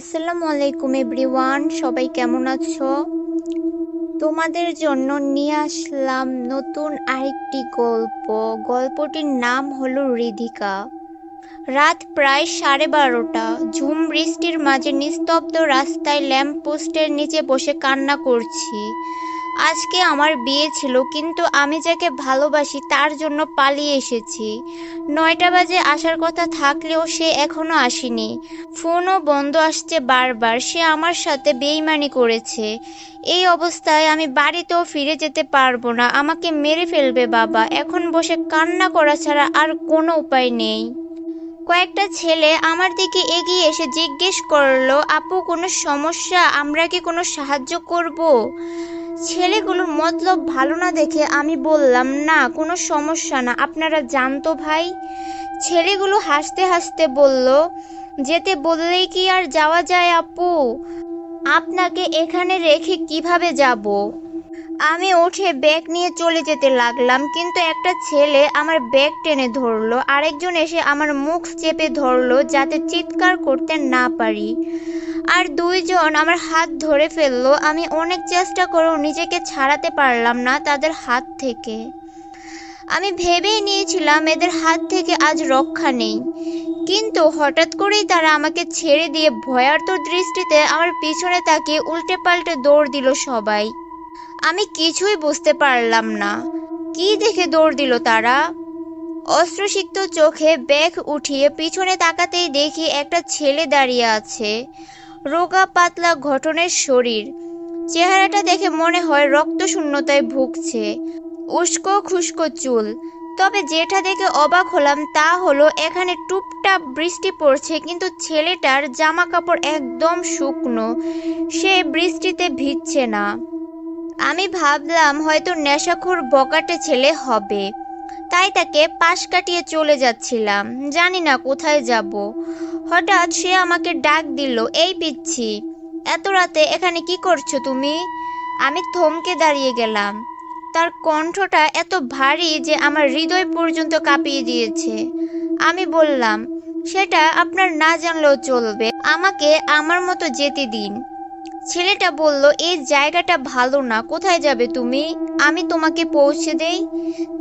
আসসালামু আলাইকুম এভরিওয়ান, সবাই কেমন আছো? তোমাদের জন্য নিয়ে আসলাম নতুন আরেকটি গল্প। গল্পটির নাম হলো রিধিকা। রাত প্রায় 12:30। ঝুম বৃষ্টির মাঝে নিস্তব্ধ রাস্তায় ল্যাম্পপোস্টের নিচে বসে কান্না করছি। আজকে আমার বিয়ে ছিল, কিন্তু আমি যাকে ভালোবাসি তার জন্য পালিয়ে এসেছি। 9টা বাজে আসার কথা থাকলেও সে এখনো আসেনি। ফোনও বন্ধ আসছে বারবার। সে আমার সাথে বেইমানি করেছে। এই অবস্থায় আমি বাড়িতেও ফিরে যেতে পারবো না। আমাকে মেরে ফেলবে বাবা। এখন বসে কান্না করা ছাড়া আর কোনো উপায় নেই। কয়েকটা ছেলে আমার দিকে এগিয়ে এসে জিজ্ঞেস করলো, আপু কোনো সমস্যা? আমরা কি কোনো সাহায্য করব? ছেলেগুলোর মতলব ভালো না দেখে আমি বললাম, না কোনো সমস্যা না, আপনারা জানতো ভাই। ছেলেগুলো হাসতে হাসতে বলল, যেতে বললেই কি আর যাওয়া যায় আপু? আপনাকে এখানে রেখে কিভাবে যাব? আমি উঠে ব্যাগ নিয়ে চলে যেতে লাগলাম, কিন্তু একটা ছেলে আমার ব্যাগ টেনে ধরলো। আরেকজন এসে আমার মুখ চেপে ধরলো যাতে চিৎকার করতে না পারি। আর দুইজন আমার হাত ধরে ফেললো। আমি অনেক চেষ্টা করেও নিজেকে ছাড়াতে পারলাম না তাদের হাত থেকে। আমি ভেবেই নিয়েছিলাম এদের হাত থেকে আজ রক্ষা নেই, কিন্তু হঠাৎ করেই তারা আমাকে ছেড়ে দিয়ে ভয়ার্ত দৃষ্টিতে আমার পিছনে তাকিয়ে উল্টে পাল্টে দৌড় দিল সবাই। আমি কিছুই বুঝতে পারলাম না কি দেখে দৌড় দিল তারা। অশ্রুসিক্ত চোখে ব্যাগ উঠিয়ে পিছনে তাকাতেই দেখি একটা ছেলে দাঁড়িয়ে আছে। রোগা পাতলা গঠনের শরীর, চেহারাটা দেখে মনে হয় রক্তশূন্যতায় ভুগছে। উস্কো খুস্কো চুল। তবে যেটা দেখে অবাক হলাম তা হলো এখানে টুপটাপ বৃষ্টি পড়ছে, কিন্তু ছেলেটার জামা কাপড় একদম শুকনো। সে বৃষ্টিতে ভিজছে না। আমি ভাবলাম হয়তো নেশাখোর বকাটে ছেলে হবে, তাই তাকে পাশ কাটিয়ে চলে যাচ্ছিলাম। জানি না কোথায় যাব। হঠাৎ সে আমাকে ডাক দিল, এই পিচ্ছি, এত রাতে এখানে কি করছো তুমি? আমি থমকে দাঁড়িয়ে গেলাম। তার কণ্ঠটা এত ভারী যে আমার হৃদয় পর্যন্ত কাঁপিয়ে দিয়েছে। আমি বললাম, সেটা আপনার না জানলেও চলবে, আমাকে আমার মতো যেতে দিন। ছেলেটা বলল, এই জায়গাটা ভালো না, কোথায় যাবে তুমি? আমি তোমাকে পৌঁছে দেই।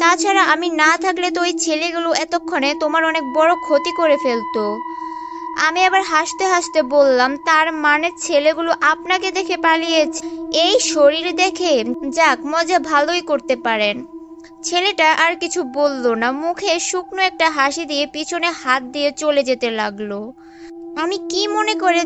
তাছাড়া আমি না থাকলে তো ওই ছেলেগুলো এতক্ষণে তোমার অনেক বড় ক্ষতি করে ফেলতো। আমি আবার হাসতে হাসতে বললাম, তার মানে ছেলেগুলো আপনাকে দেখে পালিয়েছে? এই শরীর দেখে? যাক, মজা ভালোই করতে পারেন। ছেলেটা আর কিছু বলল না, মুখে শুকনো একটা হাসি দিয়ে পিছনে হাত দিয়ে চলে যেতে লাগলো। আমি কি মনে করে